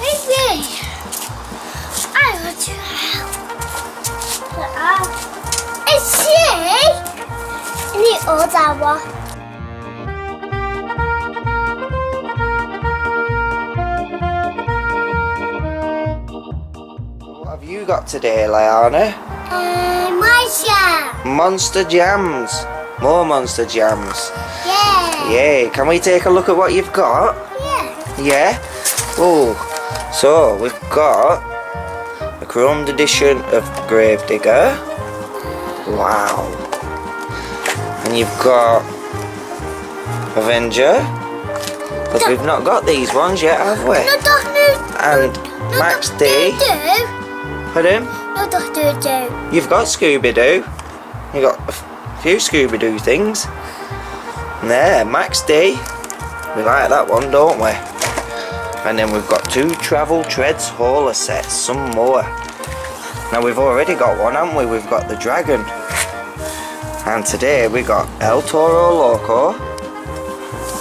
Maybe I want to help. I see. The other one. What have you got today, Leyarna? Monster jams. More monster jams. Yeah. Yay. Can we take a look at what you've got? Yeah. Yeah? Oh, so we've got a chromed edition of Gravedigger. Wow. And you've got Avenger. Because we've not got these ones yet, have we? And Max D. Pardon? You've got Scooby-Doo. You've got a few Scooby-Doo things. And there, Max D. We like that one, don't we? And then we've got 2 Travel Treads hauler sets, some more. Now we've already got one, haven't we? We've got the Dragon. And today we got El Toro Loco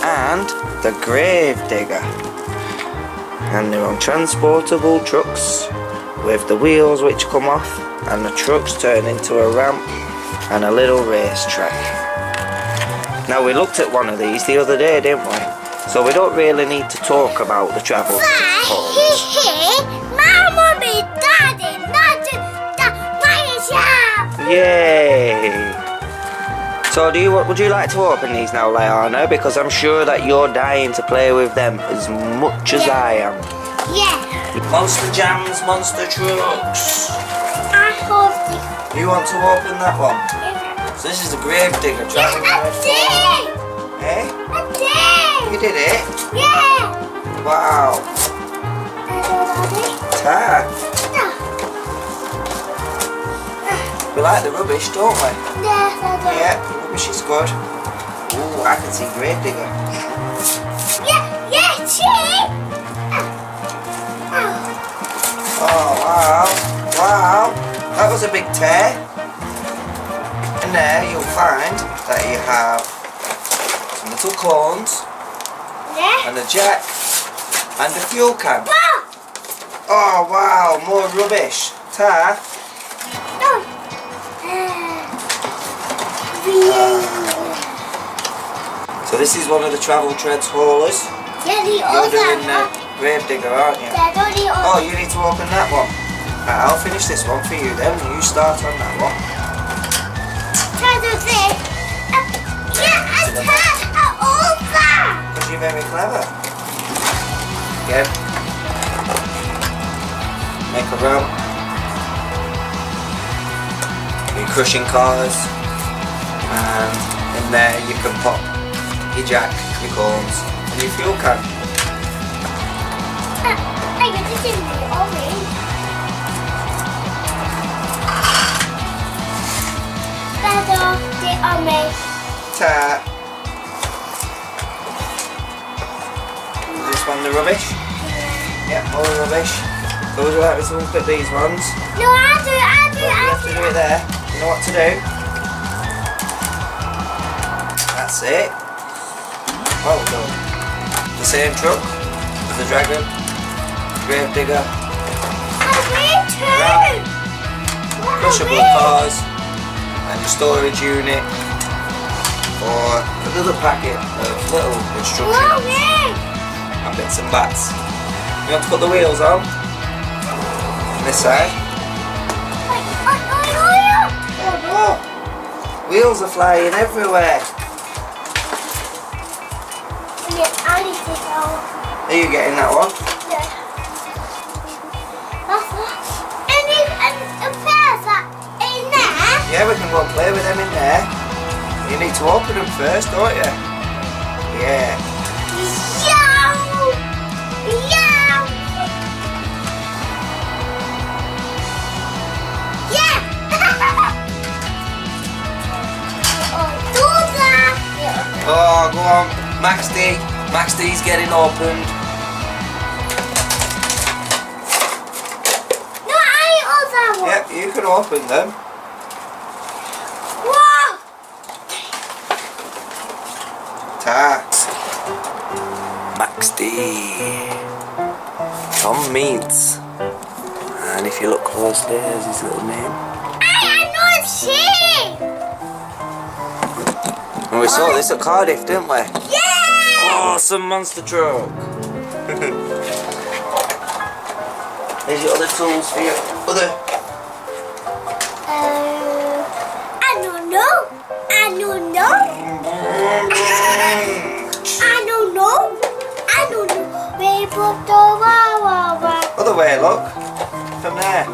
and the Gravedigger. And they're on transportable trucks with the wheels which come off, and the trucks turn into a ramp and a little racetrack. Now we looked at one of these the other day, didn't we? So we don't really need to talk about the travel haulers. My mommy, daddy, not Yay! So would you like to open these now, Leyarna? Because I'm sure that you're dying to play with them as much as I am. Yeah. Monster jams, monster trucks. I hope You want to open that one? Yeah. So this is the Gravedigger travel. I did. Eh? I did. You did it? Yeah. Wow. Ta. We like the rubbish, don't we? Yes, I do. Yeah, the rubbish is good. Ooh, I can see Gravedigger. Yeah, see? Oh, wow. Wow. That was a big tear. And there you'll find that you have some little cones Yeah. and a jack and a fuel can. Wow. Oh, wow. More rubbish. Ta. No. So this is one of the Travel Treads haulers. Yeah, the You're doing the other. Gravedigger, aren't you? Yeah, the Oh, other. you need to open that one. Right, I'll finish this one for you then. You start on that one. Try to say. Yeah, I can't. Over. Because you're very clever. Again. Make a ramp. You're crushing cars. And in there you can pop your jack, your cones, and your fuel can. I get this in the orange. Better the orange. Ta. This one the rubbish? Yep, all the rubbish. So would you like me to look at these ones? No, I do. You have to do it there. You know what to do? That's it. Well done. The same truck as the Dragon, Gravedigger, crushable cars, and your storage unit, or another packet of little instructions and bits and bats. You want to put the wheels on this side. Oh no! Wheels are flying everywhere. Are you getting that one? Yeah, we can go and play with them in there. You need to open them first, don't you? Yeah. Oh, go on. Max D. Max D's getting opened. No, I also want. Yep, you can open them. Wow. Ta. Max D. Tom Meets. And if you look closely, there's his little name. I know she. And we saw this at Cardiff, didn't we? Yeah. Awesome monster truck. Here's your other tools for your other. I don't know. I don't know. I don't know. I don't know. We put the Other way, look. From there.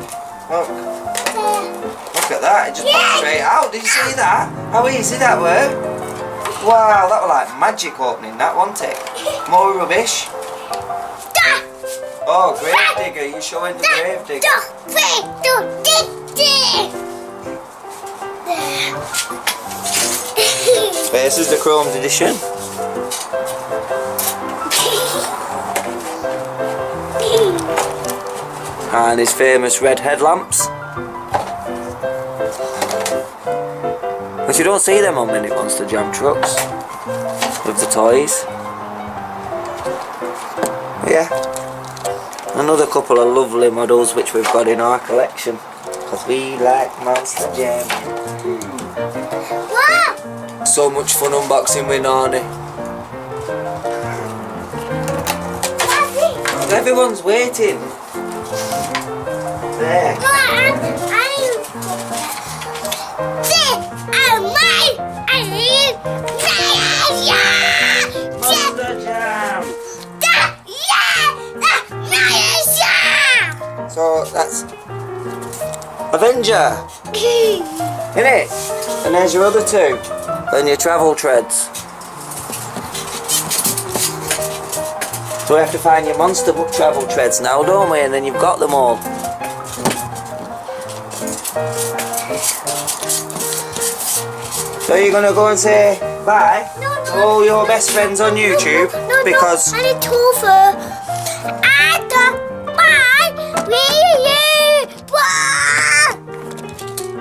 Look. Look at that. It just popped straight out. Did you see that? How easy that were? Wow, that was like magic opening that, wasn't it? More rubbish. Oh, grave digger. You showing the grave digger. This is the chromed edition. And his famous red headlamps. But you don't see them on many Monster Jam trucks with the toys. But yeah, another couple of lovely models which we've got in our collection because we like Monster Jam. Wow. So much fun unboxing with Nani. Everyone's waiting. There. Monster Jam. So that's Avenger, innit? And there's your other two. And your travel treads. So we have to find your monster book travel treads now, don't we? And then you've got them all. So you're gonna go and say bye to all your best friends on YouTube because I need to for bye with you.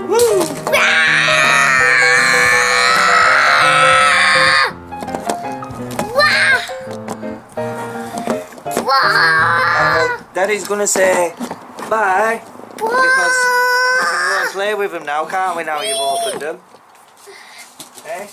Woo. Daddy's gonna say bye because we can go and play with them now, can't we? Now you've opened them. Okay.